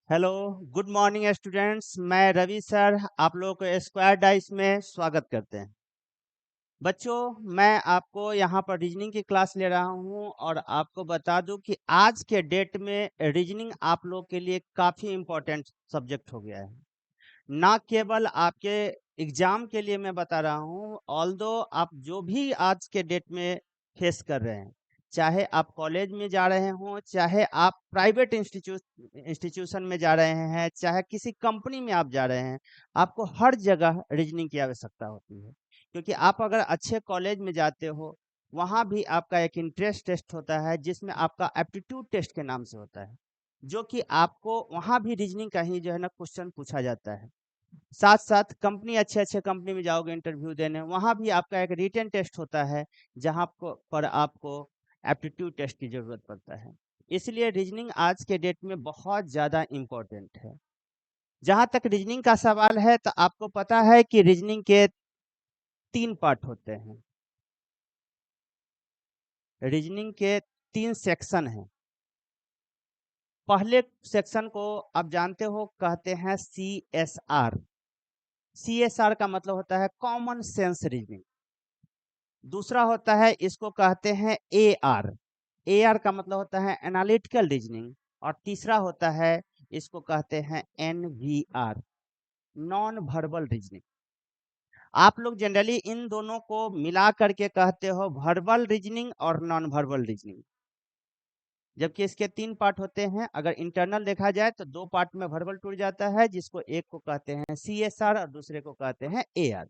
Hello, good morning students. मैं Ravi sir आप लोगों को स्क्वायर डाइस में स्वागत करते हैं। बच्चों, मैं आपको यहाँ पर रीजनिंग की क्लास ले रहा हूँ और आपको बता दूं कि आज के डेट में रीजनिंग आप लोग के लिए काफ़ी इम्पोर्टेंट सब्जेक्ट हो गया है। ना केवल आपके एग्जाम के लिए मैं बता रहा हूँ, ऑल्दो आप जो भी आज के डेट में फेस कर रहे हैं, चाहे आप कॉलेज में जा रहे हों, चाहे आप प्राइवेट इंस्टीट्यूशन में जा रहे हैं, चाहे किसी कंपनी में आप जा रहे हैं, आपको हर जगह रीजनिंग की आवश्यकता होती है। क्योंकि आप अगर अच्छे कॉलेज में जाते हो, वहाँ भी आपका एक इंटरेस्ट टेस्ट होता है जिसमें आपका एप्टीट्यूड टेस्ट के नाम से होता है, जो कि आपको वहाँ भी रीजनिंग का ही जो है ना क्वेश्चन पूछा जाता है। साथ साथ कंपनी अच्छे अच्छे कंपनी में जाओगे इंटरव्यू देने, वहाँ भी आपका एक रिटन टेस्ट होता है जहाँ पर आपको एप्टीट्यूड टेस्ट की ज़रूरत पड़ता है। इसलिए रीजनिंग आज के डेट में बहुत ज़्यादा इम्पोर्टेंट है। जहाँ तक रीजनिंग का सवाल है तो आपको पता है कि रीजनिंग के 3 पार्ट होते हैं। रीजनिंग के 3 सेक्शन हैं। पहले सेक्शन को आप जानते हो कहते हैं CSR। CSR का मतलब होता है कॉमन सेंस रीजनिंग। दूसरा होता है, इसको कहते हैं AR। AR का मतलब होता है एनालिटिकल रीजनिंग। और तीसरा होता है, इसको कहते हैं NVR, नॉन वर्बल रीजनिंग। आप लोग जनरली इन दोनों को मिला करके कहते हो वर्बल रीजनिंग और नॉन वर्बल रीजनिंग, जबकि इसके 3 पार्ट होते हैं। अगर इंटरनल देखा जाए तो 2 पार्ट में वर्बल टूट जाता है, जिसको एक को कहते हैं CSR और दूसरे को कहते हैं AR।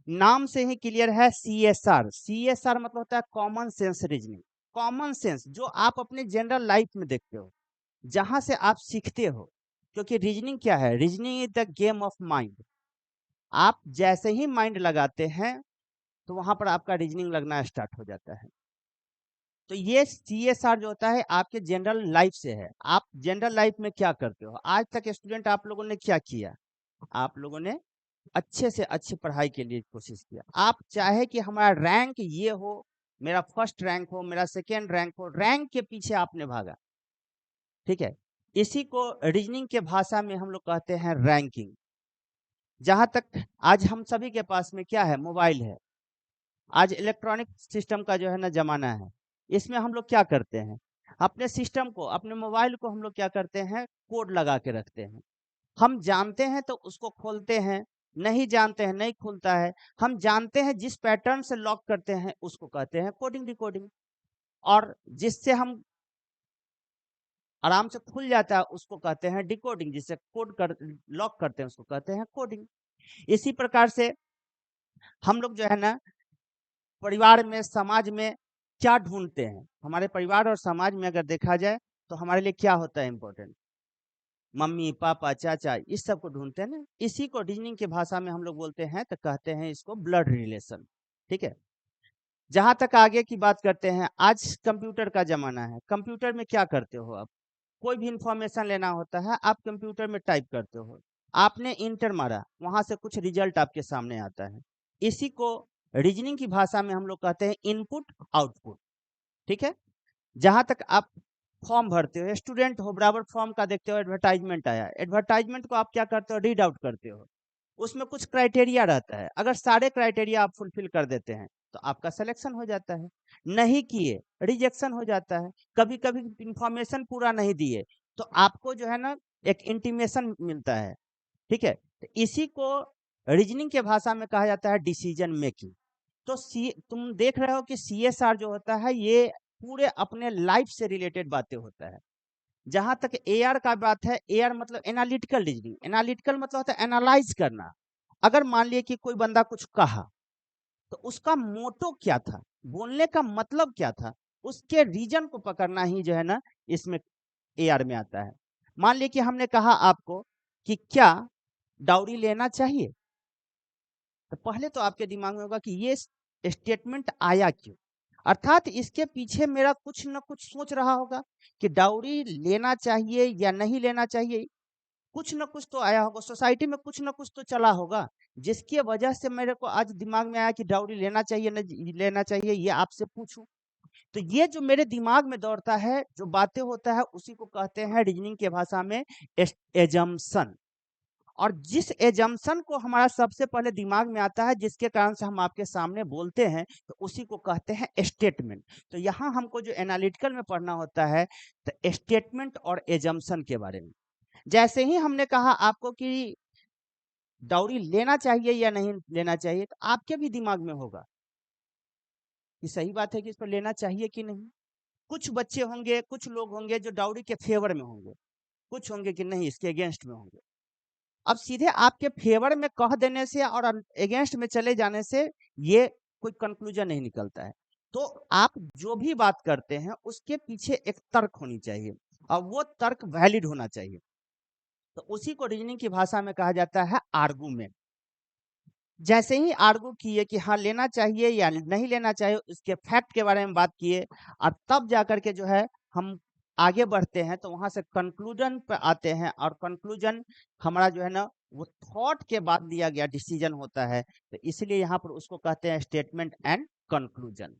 नाम से ही क्लियर है, CSR। CSR मतलब होता है common sense reasoning. Common sense जो आप अपने जनरल लाइफ में देखते हो, जहां से आप सीखते हो। क्योंकि रीजनिंग क्या है? Reasoning is the game of mind. आप जैसे ही माइंड लगाते हैं तो वहां पर आपका रीजनिंग लगना स्टार्ट हो जाता है। तो ये CSR जो होता है आपके जनरल लाइफ से है। आप जनरल लाइफ में क्या करते हो? आज तक स्टूडेंट आप लोगों ने क्या किया? आप लोगों ने अच्छे से अच्छी पढ़ाई के लिए कोशिश किया। आप चाहे कि हमारा रैंक ये हो, मेरा फर्स्ट रैंक हो, मेरा सेकेंड रैंक हो, रैंक के पीछे आपने भागा। ठीक है, इसी को रीजनिंग के भाषा में हम लोग कहते हैं रैंकिंग। जहां तक आज हम सभी के पास में क्या है? मोबाइल है। आज इलेक्ट्रॉनिक सिस्टम का जो है ना जमाना है। इसमें हम लोग क्या करते हैं? अपने सिस्टम को, अपने मोबाइल को हम लोग क्या करते हैं? कोड लगा के रखते हैं। हम जानते हैं तो उसको खोलते हैं, नहीं जानते हैं नहीं खुलता है। हम जानते हैं जिस पैटर्न से लॉक करते हैं उसको कहते हैं कोडिंग डिकोडिंग। और जिससे हम आराम से खुल जाता है उसको कहते हैं डिकोडिंग। जिससे कोड कर लॉक करते हैं उसको कहते हैं कोडिंग। इसी प्रकार से हम लोग जो है ना परिवार में, समाज में क्या ढूंढते हैं? हमारे परिवार और समाज में अगर देखा जाए तो हमारे लिए क्या होता है इम्पोर्टेंट? मम्मी पापा चाचा इस सब को ढूंढते हैं ना। इसी को रीजनिंग की भाषा में हम लोग बोलते हैं तो कहते हैं इसको ब्लड रिलेशन। ठीक है, जहां तक आगे की बात करते हैं, आज कंप्यूटर का जमाना है। कंप्यूटर में क्या करते हो आप? कोई भी इंफॉर्मेशन लेना होता है आप कंप्यूटर में टाइप करते हो। आपने इंटर मारा, वहां से कुछ रिजल्ट आपके सामने आता है। इसी को रीजनिंग की भाषा में हम लोग कहते हैं इनपुट आउटपुट। ठीक है, जहां तक आप फॉर्म भरते हो, स्टूडेंट हो, बराबर फॉर्म का देखते हो, एडवर्टाइजमेंट आया, एडवर्टाइजमेंट को आप क्या करते हो? रीड आउट करते हो। उसमें कुछ क्राइटेरिया रहता है, अगर सारे क्राइटेरिया आप फुलफिल कर देते हैं तो आपका सिलेक्शन हो जाता है। नहीं किए, रिजेक्शन हो जाता है। कभी कभी इंफॉर्मेशन पूरा नहीं दिए तो आपको जो है ना एक इंटीमेशन मिलता है। ठीक है, तो इसी को रीजनिंग के भाषा में कहा जाता है डिसीजन मेकिंग। तो तुम देख रहे हो कि CSR जो होता है ये पूरे अपने लाइफ से रिलेटेड बातें होता है। जहां तक AR का बात है, AR मतलब एनालिटिकल रीजनिंग। एनालिटिकल मतलब होता है एनालाइज करना। अगर मान लिए कि कोई बंदा कुछ कहा तो उसका मोटो क्या था, बोलने का मतलब क्या था, उसके रीजन को पकड़ना ही जो है ना इसमें AR में आता है। मान लिए कि हमने कहा आपको कि क्या डाउरी लेना चाहिए, तो पहले तो आपके दिमाग में होगा कि ये स्टेटमेंट आया क्यों। अर्थात इसके पीछे मेरा कुछ न कुछ सोच रहा होगा कि डाउरी लेना चाहिए या नहीं लेना चाहिए। कुछ न कुछ तो आया होगा, सोसाइटी में कुछ न कुछ तो चला होगा जिसकी वजह से मेरे को आज दिमाग में आया कि डाउरी लेना चाहिए न लेना चाहिए, ये आपसे पूछूं। तो ये जो मेरे दिमाग में दौड़ता है, जो बातें होता है, उसी को कहते हैं रीजनिंग के भाषा में एजम्पशन। और जिस एजम्पशन को हमारा सबसे पहले दिमाग में आता है, जिसके कारण से हम आपके सामने बोलते हैं, तो उसी को कहते हैं स्टेटमेंट। तो यहाँ हमको जो एनालिटिकल में पढ़ना होता है, तो स्टेटमेंट और एजम्पशन के बारे में। जैसे ही हमने कहा आपको कि डाउरी लेना चाहिए या नहीं लेना चाहिए, तो आपके भी दिमाग में होगा कि सही बात है कि इसको लेना चाहिए कि नहीं। कुछ बच्चे होंगे, कुछ लोग होंगे जो डाउरी के फेवर में होंगे, कुछ होंगे कि नहीं इसके अगेंस्ट में होंगे। अब सीधे आपके फेवर में कह देने से और अगेंस्ट में चले जाने से ये कोई कंक्लूजन नहीं निकलता है। तो आप जो भी बात करते हैं उसके पीछे एक तर्क होनी चाहिए और वो तर्क वैलिड होना चाहिए। तो उसी को रीजनिंग की भाषा में कहा जाता है आर्गुमेंट। जैसे ही आर्गू किए कि हाँ लेना चाहिए या नहीं लेना चाहिए, उसके फैक्ट के बारे में बात किए, और तब जाकर के जो है हम आगे बढ़ते हैं, तो वहां से कंक्लूजन पर आते हैं। और कंक्लूजन हमारा जो है ना, वो थॉट के बाद दिया गया डिसीजन होता है। तो इसलिए यहाँ पर उसको कहते हैं स्टेटमेंट एंड कंक्लूजन।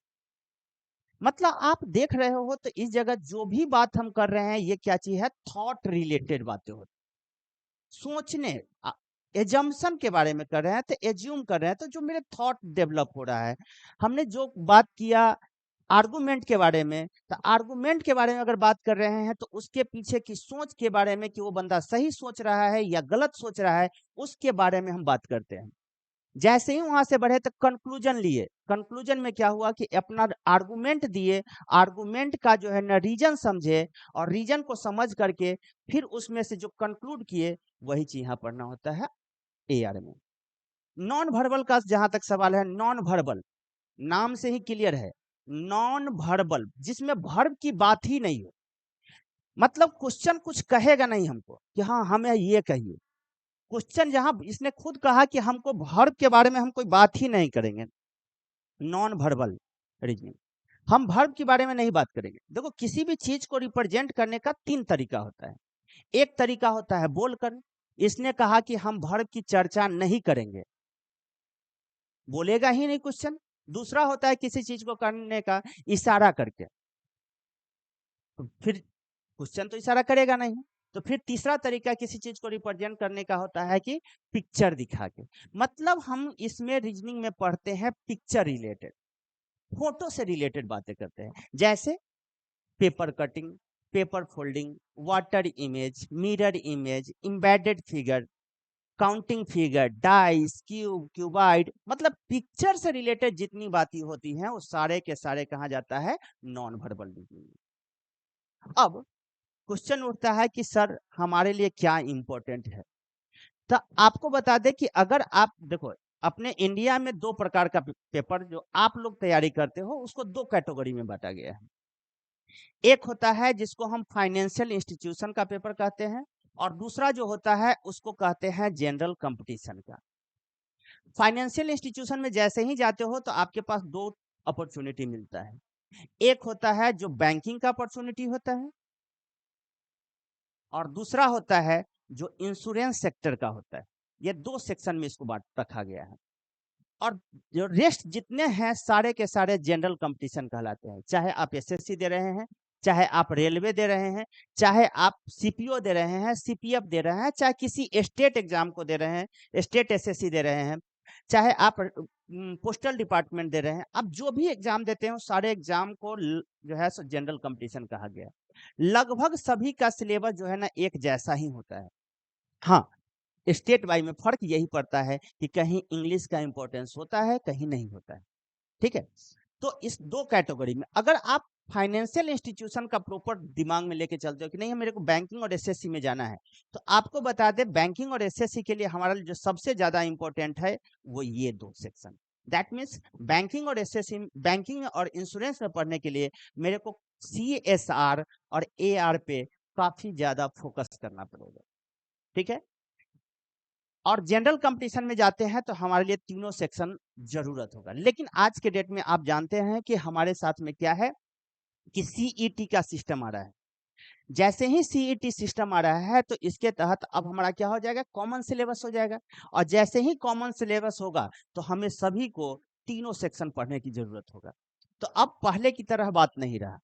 मतलब आप देख रहे हो, तो इस जगह जो भी बात हम कर रहे हैं, ये क्या चीज है, थॉट रिलेटेड बातें होती, सोचने, एजम्पशन के बारे में कर रहे हैं, तो एज्यूम कर रहे हैं, तो जो मेरे थॉट डेवलप हो रहा है। हमने जो बात किया आर्गुमेंट के बारे में, तो आर्गुमेंट के बारे में अगर बात कर रहे हैं, तो उसके पीछे की सोच के बारे में कि वो बंदा सही सोच रहा है या गलत सोच रहा है, उसके बारे में हम बात करते हैं। जैसे ही वहां से बढ़े तो कंक्लूजन लिए, कंक्लूजन में क्या हुआ कि अपना आर्गुमेंट दिए, आर्गुमेंट का जो है ना रीजन समझे, और रीजन को समझ करके फिर उसमें से जो कंक्लूड किए, वही चीज यहाँ पढ़ना होता है एआर में। नॉन वर्बल का जहां तक सवाल है, नॉन वर्बल नाम से ही क्लियर है, नॉन वर्बल जिसमें वर्ब की बात ही नहीं हो। मतलब क्वेश्चन कुछ कहेगा नहीं हमको कि हाँ हमें ये कहिए। क्वेश्चन जहां इसने खुद कहा कि हमको वर्ब के बारे में हम कोई बात ही नहीं करेंगे, नॉन वर्बल रीजनिंग, हम वर्ब के बारे में नहीं बात करेंगे। देखो किसी भी चीज को रिप्रेजेंट करने का तीन तरीका होता है। एक तरीका होता है बोलकर, इसने कहा कि हम वर्ब की चर्चा नहीं करेंगे, बोलेगा ही नहीं क्वेश्चन। दूसरा होता है किसी चीज को करने का इशारा करके, तो फिर क्वेश्चन तो इशारा करेगा नहीं। तो फिर तीसरा तरीका किसी चीज को रिप्रेजेंट करने का होता है कि पिक्चर दिखा के। मतलब हम इसमें रीजनिंग में पढ़ते हैं पिक्चर रिलेटेड, फोटो से रिलेटेड बातें करते हैं। जैसे paper cutting, paper folding, water image, mirror image, embedded figure, counting figure, dice, cube, cuboid, मतलब पिक्चर से रिलेटेड जितनी बातें होती हैं वो सारे के सारे कहा जाता है नॉन वर्बल रीजनिंग। अब क्वेश्चन उठता है कि सर हमारे लिए क्या इंपॉर्टेंट है। तो आपको बता दें कि अगर आप देखो, अपने इंडिया में दो प्रकार का पेपर जो आप लोग तैयारी करते हो, उसको दो कैटेगरी में बांटा गया है। एक होता है जिसको हम फाइनेंशियल इंस्टीट्यूशन का पेपर कहते हैं, और दूसरा जो होता है उसको कहते हैं जनरल कंपटीशन का। फाइनेंशियल इंस्टीट्यूशन में जैसे ही जाते हो तो आपके पास दो अपॉर्चुनिटी मिलता है। एक होता है जो बैंकिंग का अपॉर्चुनिटी होता है, और दूसरा होता है जो इंश्योरेंस सेक्टर का होता है। ये दो सेक्शन में इसको बांट रखा गया है। और जो रेस्ट जितने हैं सारे के सारे जनरल कंपटीशन कहलाते हैं। चाहे आप एसएससी दे रहे हैं, चाहे आप रेलवे दे रहे हैं, चाहे आप सीपीओ दे रहे हैं, सीपीएफ दे रहे हैं, चाहे किसी स्टेट एग्जाम को दे रहे हैं, स्टेट एसएससी दे रहे हैं, चाहे आप पोस्टल डिपार्टमेंट दे रहे हैं, आप जो भी एग्जाम देते हैं सारे एग्जाम को जो है जनरल कंपटीशन कहा गया है। लगभग सभी का सिलेबस जो है ना एक जैसा ही होता है। हाँ, स्टेट वाइज में फर्क यही पड़ता है कि कहीं इंग्लिश का इंपॉर्टेंस होता है, कहीं नहीं होता है। ठीक है, तो इस दो कैटेगरी में अगर आप फाइनेंशियल इंस्टीट्यूशन का प्रॉपर दिमाग में लेके चलते हो कि नहीं मेरे को बैंकिंग और एसएससी में जाना है, तो आपको बता दें बैंकिंग और एसएससी के लिए हमारा जो सबसे ज्यादा इंपॉर्टेंट है वो ये दो सेक्शन। दैट मीन्स बैंकिंग और एसएससी, बैंकिंग और इंश्योरेंस में पढ़ने के लिए मेरे को सीएसआर और एआर पे काफी ज्यादा फोकस करना पड़ेगा। ठीक है, और जनरल कंपटीशन में जाते हैं तो हमारे लिए तीनों सेक्शन जरूरत होगा। लेकिन आज के डेट में आप जानते हैं कि हमारे साथ में क्या है कि सीईटी का सिस्टम आ रहा है। जैसे ही सीईटी सिस्टम आ रहा है तो इसके तहत अब हमारा क्या हो जाएगा, कॉमन सिलेबस हो जाएगा। और जैसे ही कॉमन सिलेबस होगा तो हमें सभी को तीनों सेक्शन पढ़ने की जरूरत होगा। तो अब पहले की तरह बात नहीं रहा,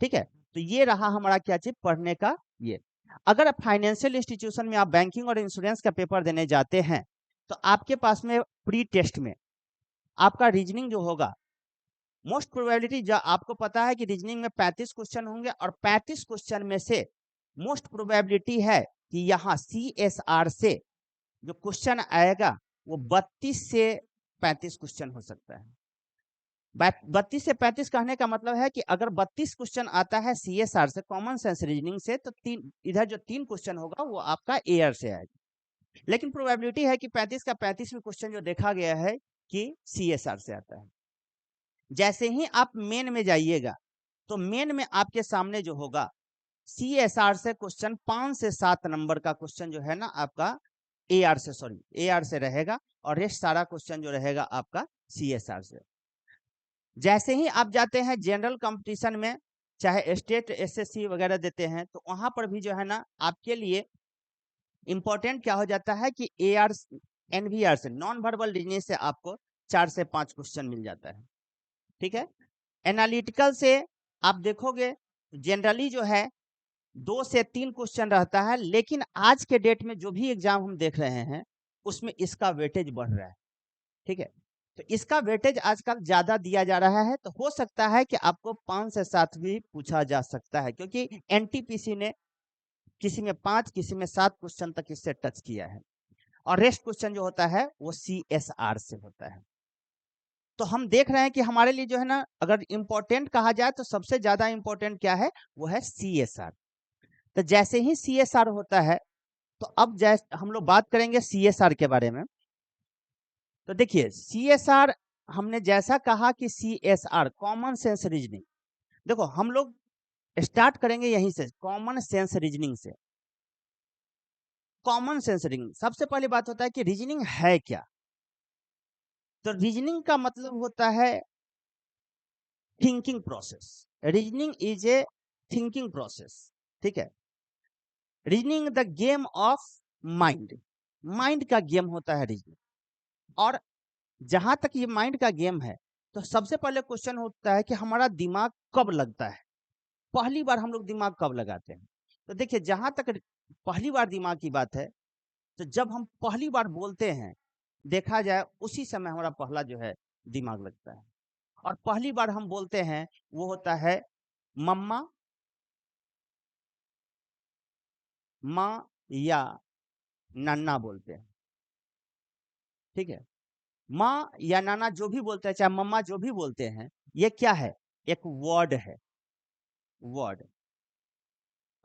ठीक है। तो ये रहा हमारा क्या चीज, पढ़ने का ये। अगर आप फाइनेंशियल इंस्टीट्यूशन में आप बैंकिंग और इंश्योरेंस का पेपर देने जाते हैं तो आपके पास में प्री टेस्ट में आपका रीजनिंग जो होगा, मोस्ट प्रोबेबिलिटी आपको पता है कि रीजनिंग में 35 क्वेश्चन होंगे और 35 क्वेश्चन में से मोस्ट प्रोबेबिलिटी है कि यहाँ CSR से जो क्वेश्चन आएगा वो 32 से 35 क्वेश्चन हो सकता है। 32 से 35 कहने का मतलब है कि अगर 32 क्वेश्चन आता है CSR से, कॉमन सेंस रीजनिंग से, तो इधर जो 3 क्वेश्चन होगा वो आपका AR से आएगा। लेकिन प्रोबेबिलिटी है कि 35 का 35 में क्वेश्चन जो देखा गया है कि CSR से आता है। जैसे ही आप मेन में जाइएगा तो मेन में आपके सामने जो होगा CSR से क्वेश्चन 5 से 7 नंबर का क्वेश्चन जो है ना आपका AR से रहेगा, और रेस्ट सारा क्वेश्चन जो रहेगा आपका CSR से। जैसे ही आप जाते हैं जनरल कंपटीशन में, चाहे स्टेट SSC वगैरह देते हैं, तो वहां पर भी जो है ना आपके लिए इंपॉर्टेंट क्या हो जाता है कि AR NVR से, नॉन वर्बल रीजनिंग से आपको 4 से 5 क्वेश्चन मिल जाता है, ठीक है। एनालिटिकल से आप देखोगे जनरली जो है 2 से 3 क्वेश्चन रहता है, लेकिन आज के डेट में जो भी एग्जाम हम देख रहे हैं उसमें इसका वेटेज बढ़ रहा है, ठीक है। तो इसका वेटेज आजकल ज्यादा दिया जा रहा है, तो हो सकता है कि आपको 5 से 7 भी पूछा जा सकता है, क्योंकि NTPC ने किसी में 5 किसी में 7 क्वेश्चन तक इससे टच किया है, और रेस्ट क्वेश्चन जो होता है वो CSR से होता है। तो हम देख रहे हैं कि हमारे लिए जो है ना, अगर इंपॉर्टेंट कहा जाए तो सबसे ज्यादा इंपॉर्टेंट क्या है, वो है CSR। तो जैसे ही CSR होता है, तो अब जैसे हम लोग बात करेंगे CSR के बारे में। तो देखिए CSR, हमने जैसा कहा कि CSR कॉमन सेंस रीजनिंग, देखो हम लोग स्टार्ट करेंगे यहीं से, कॉमन सेंस रीजनिंग से। कॉमन सेंस रीजनिंग, सबसे पहली बात होता है कि रीजनिंग है क्या। तो रीजनिंग का मतलब होता है thinking process. Reasoning is a thinking process, ठीक है। Reasoning the game of mind, mind का गेम होता है रीजनिंग। और जहां तक ये माइंड का गेम है, तो सबसे पहले क्वेश्चन होता है कि हमारा दिमाग कब लगता है, पहली बार हम लोग दिमाग कब लगाते हैं। तो देखिए जहां तक पहली बार दिमाग की बात है, तो जब हम पहली बार बोलते हैं, देखा जाए उसी समय हमारा पहला जो है दिमाग लगता है। और पहली बार हम बोलते हैं वो होता है मम्मा, माँ या नन्ना बोलते हैं, ठीक है। माँ या नाना जो भी बोलते हैं, चाहे मम्मा जो भी बोलते हैं, ये क्या है, एक वर्ड है, वर्ड।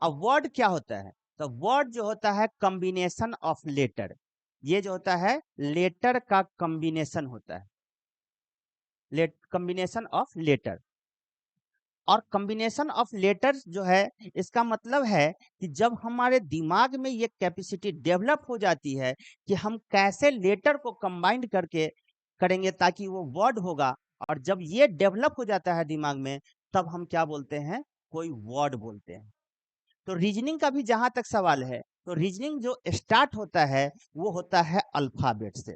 अब वर्ड क्या होता है, तो वर्ड जो होता है कॉम्बिनेशन ऑफ लेटर, ये जो होता है लेटर का कॉम्बिनेशन होता है, कॉम्बिनेशन ऑफ लेटर। और कॉम्बिनेशन ऑफ लेटर्स जो है, इसका मतलब है कि जब हमारे दिमाग में ये कैपेसिटी डेवलप हो जाती है कि हम कैसे लेटर को कंबाइन करके करेंगे ताकि वो वर्ड होगा, और जब ये डेवलप हो जाता है दिमाग में, तब हम क्या बोलते हैं, कोई वर्ड बोलते हैं। तो रीजनिंग का भी जहां तक सवाल है, तो रीजनिंग जो स्टार्ट होता है वो होता है अल्फाबेट से,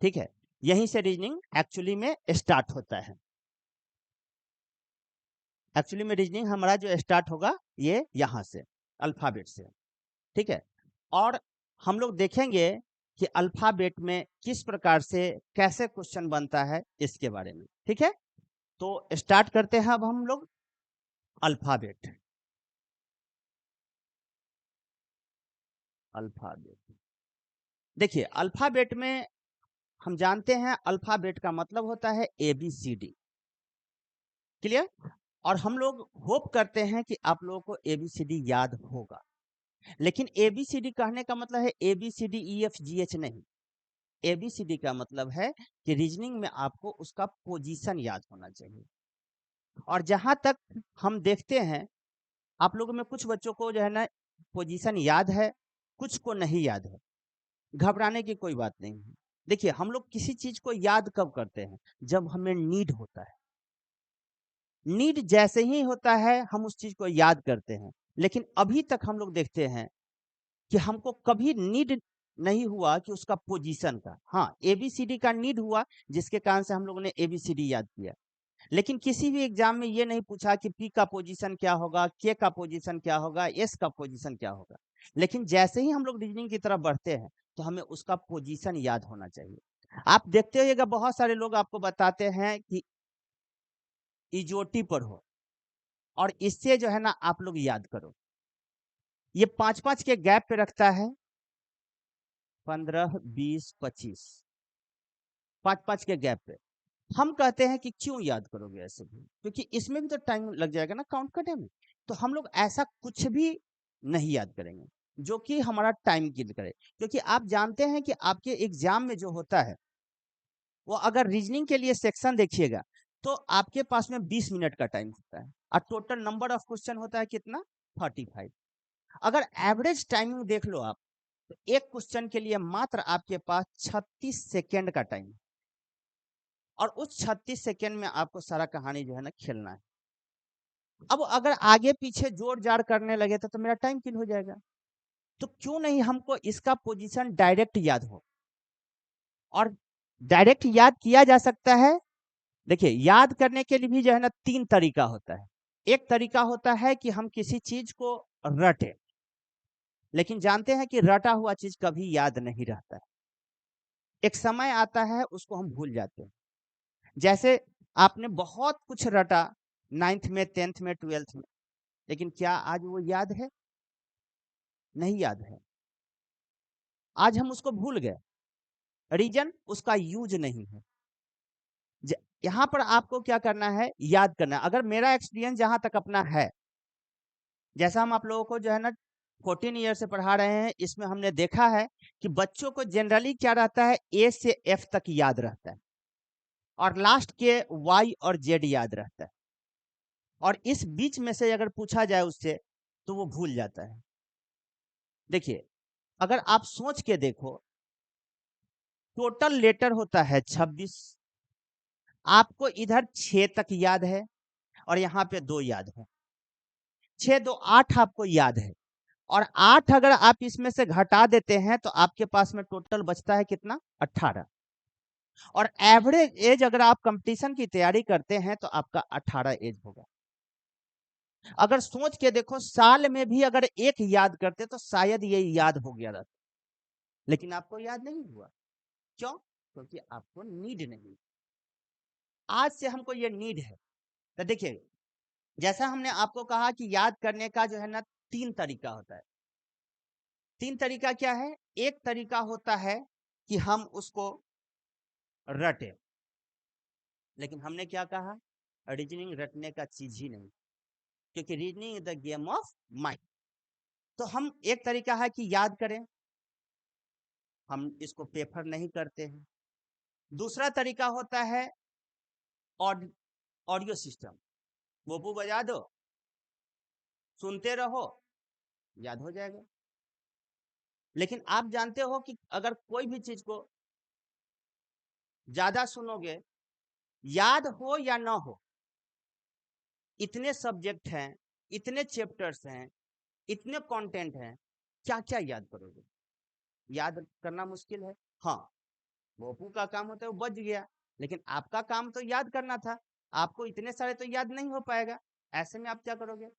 ठीक है। यहीं से रीजनिंग एक्चुअली में स्टार्ट होता है। एक्चुअली में रीजनिंग हमारा जो स्टार्ट होगा ये यहाँ से, अल्फाबेट से, ठीक है। और हम लोग देखेंगे कि अल्फाबेट में किस प्रकार से कैसे क्वेश्चन बनता है इसके बारे में, ठीक है। तो स्टार्ट करते हैं अब हम लोग अल्फाबेट। अल्फाबेट, देखिए अल्फाबेट में हम जानते हैं अल्फाबेट का मतलब होता है ABCD, क्लियर। और हम लोग होप करते हैं कि आप लोगों को ABCD याद होगा, लेकिन ABCD कहने का मतलब है ABCDEFGH नहीं। ABCD का मतलब है कि रीजनिंग में आपको उसका पोजीशन याद होना चाहिए। और जहां तक हम देखते हैं, आप लोगों में कुछ बच्चों को जो है ना पोजीशन याद है, कुछ को नहीं याद है। घबराने की कोई बात नहीं है। देखिए हम लोग किसी चीज को याद कब करते हैं, जब हमें नीड होता है। नीड जैसे ही होता है हम उस चीज को याद करते हैं। लेकिन अभी तक हम लोग देखते हैं कि हमको कभी नीड नहीं हुआ कि उसका पोजीशन का। हाँ, ABCD का नीड हुआ, जिसके कारण से हम लोगों ने ABCD याद किया। लेकिन किसी भी एग्जाम में ये नहीं पूछा कि पी का पोजीशन क्या होगा, के का पोजीशन क्या होगा, एस का पोजीशन क्या होगा। लेकिन जैसे ही हम लोग रीजनिंग की तरफ बढ़ते हैं तो हमें उसका पोजीशन याद होना चाहिए। आप देखते होइएगा बहुत सारे लोग आपको बताते हैं कि इजोटी पढ़ो और इससे जो है ना आप लोग याद करो। ये 5-5 के गैप पे रखता है, 15, 20, 25, 5-5 के गैप पे। हम कहते हैं कि क्यों याद करोगे ऐसे भी, क्योंकि इसमें भी तो टाइम लग जाएगा ना काउंट करने में। तो हम लोग ऐसा कुछ भी नहीं याद करेंगे जो कि हमारा टाइम किल करे, क्योंकि आप जानते हैं कि आपके एग्जाम में जो होता है वो अगर रीजनिंग के लिए सेक्शन देखिएगा तो आपके पास में 20 मिनट का टाइम होता है और टोटल नंबर ऑफ क्वेश्चन होता है कितना, 45। अगर एवरेज टाइमिंग देख लो आप तो एक क्वेश्चन के लिए मात्र आपके पास 36 सेकेंड का टाइम, और उस 36 सेकेंड में आपको सारा कहानी जो है ना खेलना है। अब अगर आगे पीछे जोड़ जाड़ करने लगे तो मेरा टाइम किल हो जाएगा। तो क्यों नहीं हमको इसका पोजीशन डायरेक्ट याद हो, और डायरेक्ट याद किया जा सकता है। देखिए याद करने के लिए भी जो है ना 3 तरीका होता है। एक तरीका होता है कि हम किसी चीज को रटे, लेकिन जानते हैं कि रटा हुआ चीज कभी याद नहीं रहता है। एक समय आता है उसको हम भूल जाते हैं। जैसे आपने बहुत कुछ रटा 9th में, 10th में, 12th में, लेकिन क्या आज वो याद है? नहीं याद है। आज हम उसको भूल गए, रीजन उसका यूज नहीं है। यहाँ पर आपको क्या करना है, याद करना है। अगर मेरा एक्सपीरियंस जहां तक अपना है, जैसा हम आप लोगों को जो है ना 14 ईयर से पढ़ा रहे हैं, इसमें हमने देखा है कि बच्चों को जनरली क्या रहता है, ए से एफ तक याद रहता है और लास्ट के वाई और जेड याद रहता है, और इस बीच में से अगर पूछा जाए उससे तो वो भूल जाता है। देखिए अगर आप सोच के देखो, टोटल लेटर होता है 26, आपको इधर 6 तक याद है और यहाँ पे 2 याद है, 6 2 8 आपको याद है, और 8 अगर आप इसमें से घटा देते हैं तो आपके पास में टोटल बचता है कितना, 18। और एवरेज एज अगर आप कंपटीशन की तैयारी करते हैं तो आपका 18 एज होगा। अगर सोच के देखो, साल में भी अगर एक याद करते तो शायद ये याद हो गया रहता, लेकिन आपको याद नहीं हुआ। क्यों? क्योंकि आपको नीड नहीं। आज से हमको ये नीड है। तो देखिए जैसा हमने आपको कहा कि याद करने का जो है ना 3 तरीका होता है। 3 तरीका क्या है? एक तरीका होता है कि हम उसको रटे, लेकिन हमने क्या कहा, रीजनिंग रटने का चीज ही नहीं, क्योंकि reasoning is the game of mind. तो हम एक तरीका है कि याद करें, हम इसको प्रेफर नहीं करते हैं। दूसरा तरीका होता है ऑडियो सिस्टम, बोपू बजा दो, सुनते रहो, याद हो जाएगा। लेकिन आप जानते हो कि अगर कोई भी चीज को ज्यादा सुनोगे, याद हो या ना हो, इतने सब्जेक्ट हैं, इतने चैप्टर्स हैं, इतने कंटेंट हैं, क्या क्या याद करोगे? याद करना मुश्किल है। हाँ, बोपू का काम होता है वो बच गया, लेकिन आपका काम तो याद करना था, आपको इतने सारे तो याद नहीं हो पाएगा। ऐसे में आप क्या करोगे?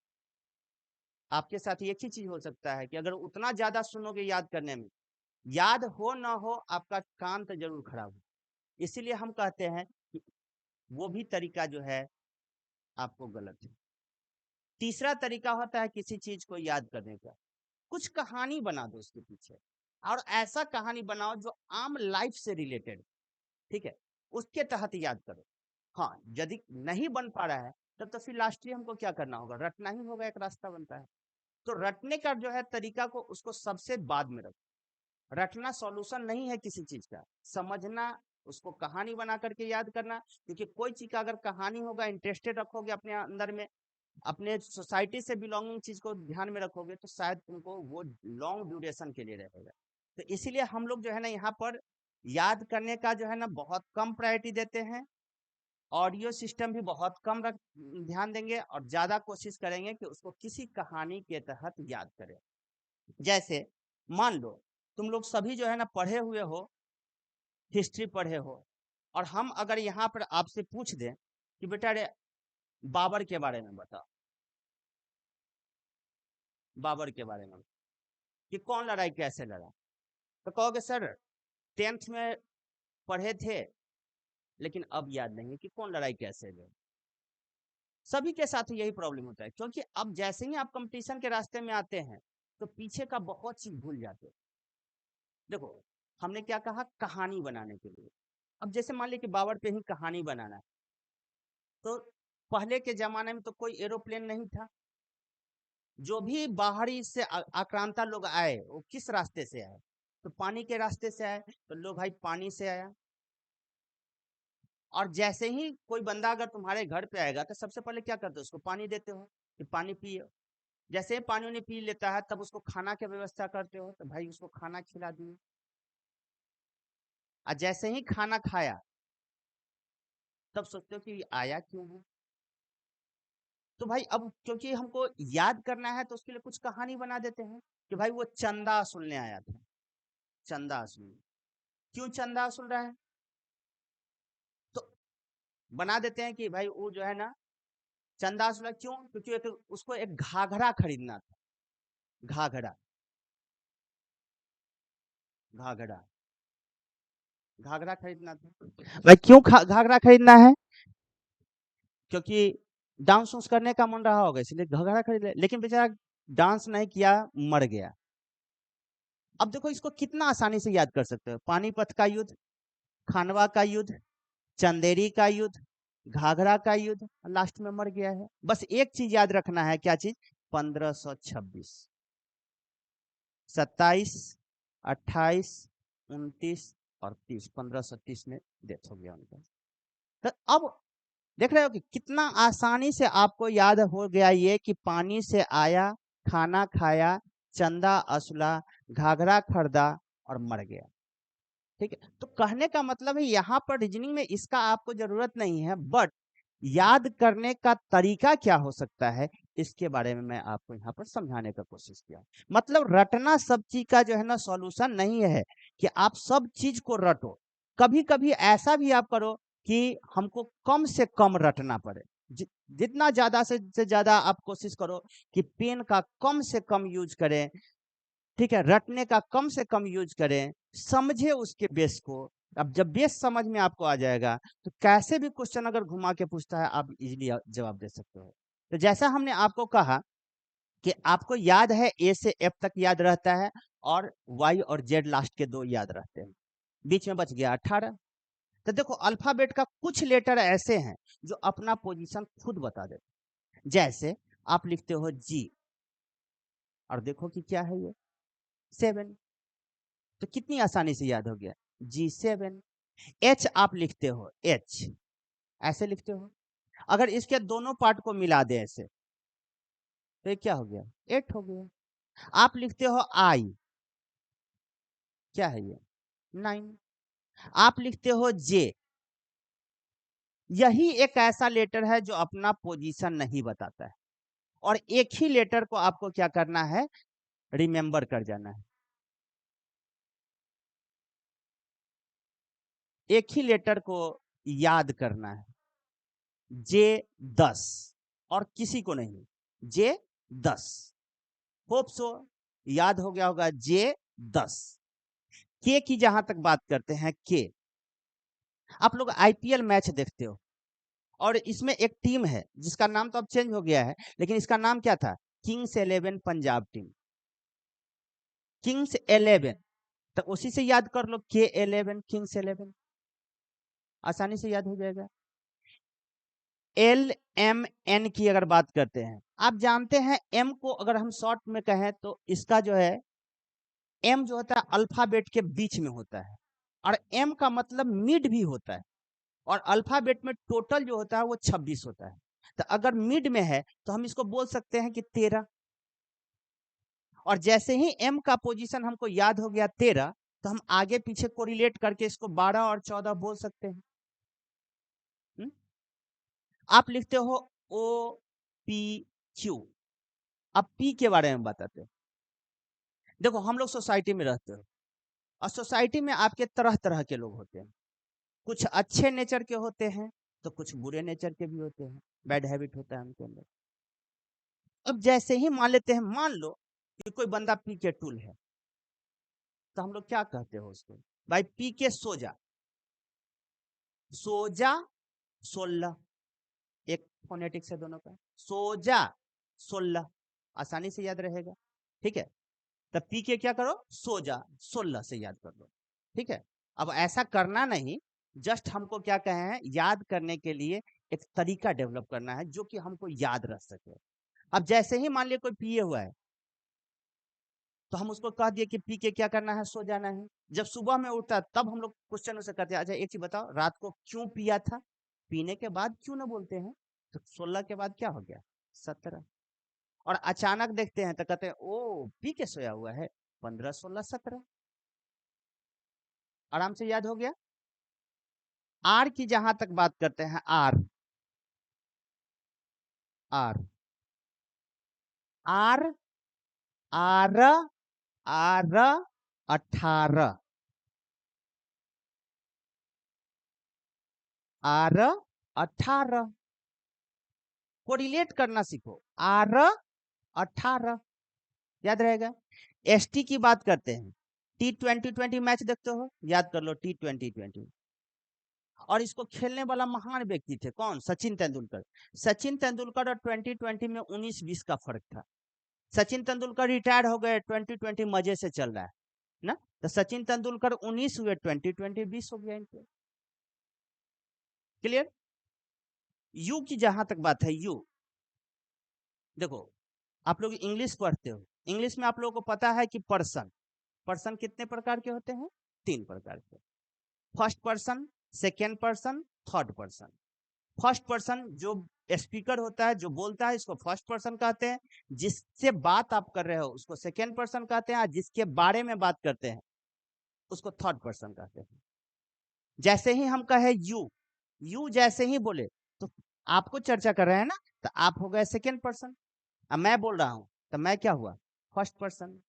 आपके साथ एक ही चीज हो सकता है कि अगर उतना ज्यादा सुनोगे याद करने में, याद हो ना हो, आपका काम तो जरूर खराब हो। इसीलिए हम कहते हैं कि वो भी तरीका जो है आपको गलत है। तीसरा तरीका होता है किसी चीज को याद करने का, कुछ कहानी बना दो उसके पीछे, और ऐसा कहानी बनाओ जो आम लाइफ से रिलेटेड, ठीक है, उसके तहत याद करो। हाँ, यदि नहीं बन पा रहा है तब तो फिर लास्ट हमको क्या करना होगा, रटना ही होगा, एक रास्ता बनता है। तो रटने का जो है तरीका को, उसको सबसे बाद में रखो। रटना सॉल्यूशन नहीं है किसी चीज का, समझना, उसको कहानी बना करके याद करना। क्योंकि कोई चीज का अगर कहानी होगा, इंटरेस्टेड रखोगे अपने अंदर में, अपने सोसाइटी से बिलोंगिंग चीज को ध्यान में रखोगे, तो शायद तुमको वो लॉन्ग ड्यूरेशन के लिए रहेगा। तो इसीलिए हम लोग जो है ना यहाँ पर याद करने का जो है ना बहुत कम प्रायोरिटी देते हैं। ऑडियो सिस्टम भी बहुत कम ध्यान देंगे, और ज्यादा कोशिश करेंगे कि उसको किसी कहानी के तहत याद करें। जैसे मान लो तुम लोग सभी जो है ना पढ़े हुए हो, हिस्ट्री पढ़े हो, और हम अगर यहाँ पर आपसे पूछ दें कि बेटा रे बाबर के बारे में बताओ, बाबर के बारे में कि कौन लड़ाई कैसे लड़ा, तो कहोगे सर 10th में पढ़े थे लेकिन अब याद नहीं है कि कौन लड़ाई कैसे लड़ी। सभी के साथ यही प्रॉब्लम होता है, क्योंकि अब जैसे ही आप कंपटीशन के रास्ते में आते हैं तो पीछे का बहुत चीज भूल जाते हैं। देखो हमने क्या कहा, कहानी बनाने के लिए। अब जैसे मान लीजिए कि बाबर पे ही कहानी बनाना है, तो पहले के जमाने में तो कोई एरोप्लेन नहीं था। जो भी बाहरी से आक्रांता लोग आए वो किस रास्ते से आए, तो पानी के रास्ते से आए, तो लो भाई पानी से आया। और जैसे ही कोई बंदा अगर तुम्हारे घर पे आएगा तो सबसे पहले क्या करते हो, उसको पानी देते हो कि पानी पिए। जैसे ही पानी उन्हें पी लेता है तब उसको खाना की व्यवस्था करते हो, तो भाई उसको खाना खिला दिए। और जैसे ही खाना खाया तब सोचते हो कि आया क्यों है। तो भाई अब क्योंकि हमको याद करना है तो उसके लिए कुछ कहानी बना देते हैं कि भाई वो चंदा सुनने आया था, चंदा सुन। क्यों चंदा सुन रहा है, तो बना देते हैं कि भाई वो जो है ना चंदा सुन रहा है। क्यों, क्योंकि उसको एक घाघरा खरीदना था, घाघरा, घाघरा, घाघरा खरीदना था। भाई क्यों घाघरा खरीदना है, क्योंकि डांस उस करने का मन रहा होगा इसलिए घाघरा खरीद ले, लेकिन बेचारा डांस नहीं किया, मर गया। अब देखो इसको कितना आसानी से याद कर सकते हो, पानीपत का युद्ध, खानवा का युद्ध, चंदेरी का युद्ध, घाघरा का युद्ध, लास्ट में मर गया है। बस एक चीज याद रखना है, क्या चीज, 1526, 27, 28, 29 और 30, 1530 में डेथ हो गया उनका। तो अब देख रहे हो कि कितना आसानी से आपको याद हो गया ये कि पानी से आया, खाना खाया, चंदा असुला, घाघरा खरीदा और मर गया। ठीक है, तो कहने का मतलब है यहाँ पर रीजनिंग में इसका आपको जरूरत नहीं है, बट याद करने का तरीका क्या हो सकता है इसके बारे में मैं आपको यहाँ पर समझाने का कोशिश किया। मतलब रटना सब चीज का जो है ना सॉल्यूशन नहीं है कि आप सब चीज को रटो। कभी कभी ऐसा भी आप करो कि हमको कम से कम रटना पड़े। जितना ज्यादा से ज्यादा आप कोशिश करो कि पेन का कम से कम यूज करें, ठीक है, रटने का कम से कम यूज करें, समझे उसके बेस को। अब जब बेस समझ में आपको आ जाएगा तो कैसे भी क्वेश्चन अगर घुमा के पूछता है आप इजीली जवाब दे सकते हो। तो जैसा हमने आपको कहा कि आपको याद है ए से एफ तक याद रहता है और वाई और जेड लास्ट के 2 याद रहते हैं, बीच में बच गया 18। तो देखो अल्फाबेट का कुछ लेटर ऐसे हैं जो अपना पोजीशन खुद बता देते, जैसे आप लिखते हो जी और देखो कि क्या है ये 7, तो कितनी आसानी से याद हो गया G7। एच आप लिखते हो, एच ऐसे लिखते हो, अगर इसके दोनों पार्ट को मिला दे ऐसे तो ये क्या हो गया 8 हो गया। आप लिखते हो आई, क्या है ये 9। आप लिखते हो जे, यही एक ऐसा लेटर है जो अपना पोजीशन नहीं बताता है, और एक ही लेटर को आपको क्या करना है, रिमेंबर कर जाना है। एक ही लेटर को याद करना है, J10 और किसी को नहीं, J10। होप सो याद हो गया होगा J10। के की जहां तक बात करते हैं, के आप लोग आईपीएल मैच देखते हो और इसमें एक टीम है जिसका नाम तो अब चेंज हो गया है, लेकिन इसका नाम क्या था, किंग्स 11 पंजाब टीम, किंग्स 11। तो उसी से याद कर लो K11 किंग्स 11, आसानी से याद हो जाएगा। LMN की अगर बात करते हैं, आप जानते हैं M को अगर हम शॉर्ट में कहें तो इसका जो है M जो होता है अल्फाबेट के बीच में होता है, और M का मतलब मिड भी होता है, और अल्फाबेट में टोटल जो होता है वो 26 होता है। तो अगर मिड में है तो हम इसको बोल सकते हैं कि 13। और जैसे ही M का पोजीशन हमको याद हो गया 13, तो हम आगे पीछे कोरिलेट करके इसको 12 और 14 बोल सकते हैं। आप लिखते हो OPQ। अब P के बारे में बताते हैं। देखो हम लोग सोसाइटी में रहते हो और सोसाइटी में आपके तरह तरह के लोग होते हैं, कुछ अच्छे नेचर के होते हैं, तो कुछ बुरे नेचर के भी होते हैं, बैड हैबिट होता है उनके अंदर। अब जैसे ही मान लेते हैं, मान लो कि कोई बंदा पी के टूल है, तो हम लोग क्या कहते हो उसको, भाई पी के सो जा, सो जा 16, एक फोनेटिक्स है दोनों का, सो जा 16, आसानी से याद रहेगा, ठीक है। तब पी के क्या करो, सो जा 16 से याद कर लो, ठीक है। अब ऐसा करना नहीं, जस्ट हमको क्या कहे हैं, याद करने के लिए एक तरीका डेवलप करना है जो कि हमको याद रख सके। अब जैसे ही मान लिया कोई पिए हुआ है, तो हम उसको कह दिए कि पी के क्या करना है, सो जाना है। जब सुबह में उठता है तब हम लोग क्वेश्चन उसे करते हैं, अच्छा एक चीज बताओ, रात को क्यों पिया था, पीने के बाद क्यों ना बोलते हैं, तो 16 के बाद क्या हो गया, 17। और अचानक देखते हैं तो कहते हैं ओ पी के सोया हुआ है, 15 16 17, आराम से याद हो गया। आर की जहां तक बात करते हैं, R R R R R 18, R 18 को रिलेट करना सीखो, आर 18 याद रहेगा। एसटी की बात करते हैं, T20 मैच देखते हो, याद कर लो T20। और इसको खेलने वाला महान व्यक्ति थे कौन, सचिन तेंदुलकर। सचिन तेंदुलकर और 2020 में 19-20 का फर्क था। सचिन तेंदुलकर रिटायर हो गए, 2020 मजे से चल रहा है ना, तो सचिन तेंदुलकर 19 हुए, 2020 20 हो गया इनके। क्लियर। यू की जहां तक बात है, यू देखो, आप लोग इंग्लिश पढ़ते हो, इंग्लिश में आप लोगों को पता है कि पर्सन, पर्सन कितने प्रकार के होते हैं, 3 प्रकार के, first person, second person, third person. First person जो स्पीकर होता है, जो बोलता है, इसको फर्स्ट पर्सन कहते हैं। जिससे बात आप कर रहे हो उसको सेकेंड पर्सन कहते हैं, जिसके बारे में बात करते हैं उसको थर्ड पर्सन कहते हैं। जैसे ही हम कहे यू, यू जैसे ही बोले तो आपको चर्चा कर रहे हैं ना, तो आप हो गए सेकेंड पर्सन। अब मैं बोल रहा हूं तो मैं क्या हुआ, फर्स्ट पर्सन।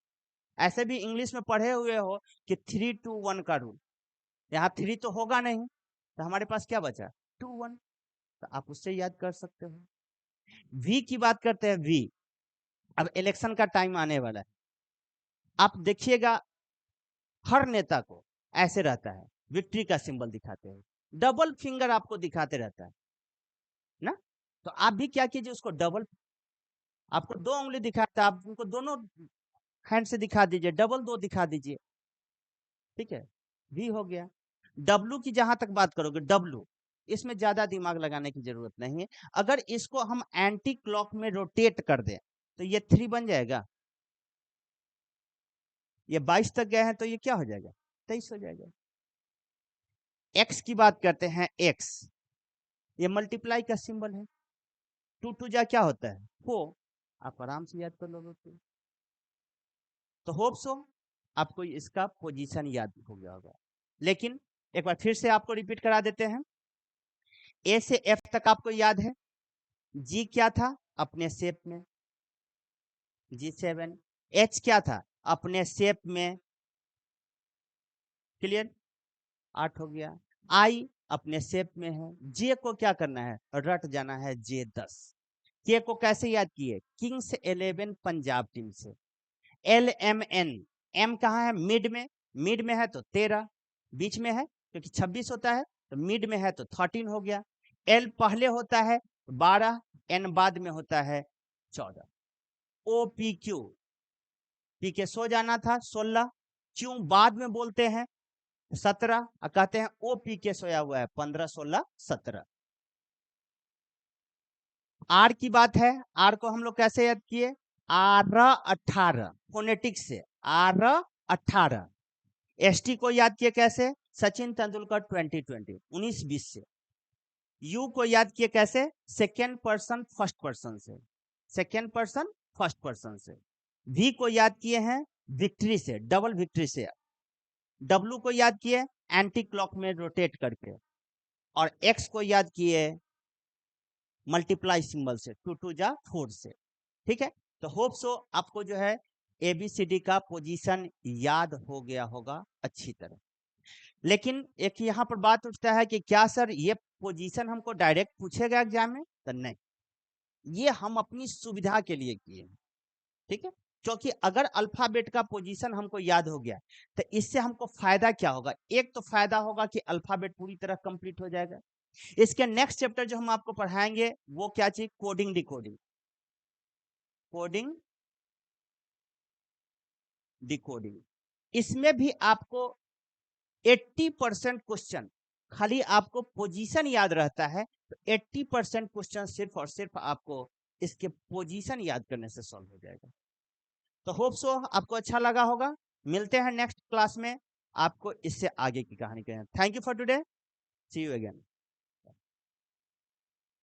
ऐसे भी इंग्लिश में पढ़े हुए हो कि 3-2-1 का रूल, यहाँ 3 तो होगा नहीं, तो हमारे पास क्या बचा, 2-1, तो आप उससे याद कर सकते हो। वी की बात करते हैं, वी, अब इलेक्शन का टाइम आने वाला है, आप देखिएगा हर नेता को ऐसे रहता है, विक्ट्री का सिंबल दिखाते हैं, डबल फिंगर आपको दिखाते रहता है ना। तो आप भी क्या कीजिए, उसको डबल, आपको 2 उंगली दिखाता है, आप उनको दोनों हैंड से दिखा दीजिए, डबल 2 दिखा दीजिए, ठीक है, वी हो गया। डब्लू की जहां तक बात करोगे, डब्लू, इसमें ज्यादा दिमाग लगाने की जरूरत नहीं है। अगर इसको हम एंटी क्लॉक में रोटेट कर दें तो ये 3 बन जाएगा, ये 22 तक गए हैं तो ये क्या हो जाएगा, 23 हो जाएगा। एक्स की बात करते हैं, एक्स, ये मल्टीप्लाई का सिंबल है, 2 जा क्या होता है 4, आप आराम से याद कर लोगे। तो होप सो आपको इसका पोजीशन याद हो गया होगा। लेकिन एक बार फिर से आपको रिपीट करा देते हैं, ए से एफ तक आपको याद है, जी क्या था अपने शेप में, G7, एच क्या था अपने शेप में, क्लियर, 8 हो गया। आई अपने शेप में है, जे को क्या करना है, रट जाना है, J10। के को कैसे याद किए, किंग्स 11 पंजाब टीम से। LMN, एम कहाँ है, मिड में, मिड में है तो 13, बीच में है क्योंकि 26 होता है, तो मिड में है तो 13 हो गया। एल पहले होता है 12, एन बाद में होता है 14। OPQ, पी के सो जाना था 16, क्यों बाद में बोलते हैं 17, और कहते हैं ओ पी के सोया हुआ है 15 16 17। आर की बात है, आर को हम लोग कैसे याद किए, आर 18 फोनेटिक्स से, आर 18। एसटी को याद किए कैसे, सचिन तेंदुलकर 2020 19-20 से। यू को याद किए कैसे, सेकेंड पर्सन फर्स्ट पर्सन से, सेकेंड पर्सन फर्स्ट पर्सन से। वी को याद किए हैं विक्ट्री से, डबल विक्ट्री से। डब्लू को याद किए एंटी क्लॉक में रोटेट करके। और एक्स को याद किए मल्टीप्लाई सिंबल से, 2 जा 4 से, ठीक है। तो होप सो आपको जो है ABCD का पोजीशन याद हो गया होगा अच्छी तरह। लेकिन एक यहाँ पर बात उठता है कि क्या सर ये पोजीशन हमको डायरेक्ट पूछेगा एग्जाम में? तो नहीं, ये हम अपनी सुविधा के लिए किए हैं, ठीक है। क्योंकि अगर अल्फाबेट का पोजीशन हमको याद हो गया तो इससे हमको फायदा क्या होगा? एक तो फायदा होगा कि अल्फाबेट पूरी तरह कंप्लीट हो जाएगा। इसके नेक्स्ट चैप्टर जो हम आपको पढ़ाएंगे वो क्या चीज? Coding decoding. कोडिंग डिकोडिंग, इसमें भी आपको 80% क्वेश्चन, खाली आपको पोजीशन याद रहता है तो 80% क्वेश्चन सिर्फ और सिर्फ आपको इसके पोजीशन याद करने से सॉल्व हो जाएगा। तो होप सो आपको अच्छा लगा होगा। मिलते हैं नेक्स्ट क्लास में, आपको इससे आगे की कहानी कहें। Thank you for today, see you again.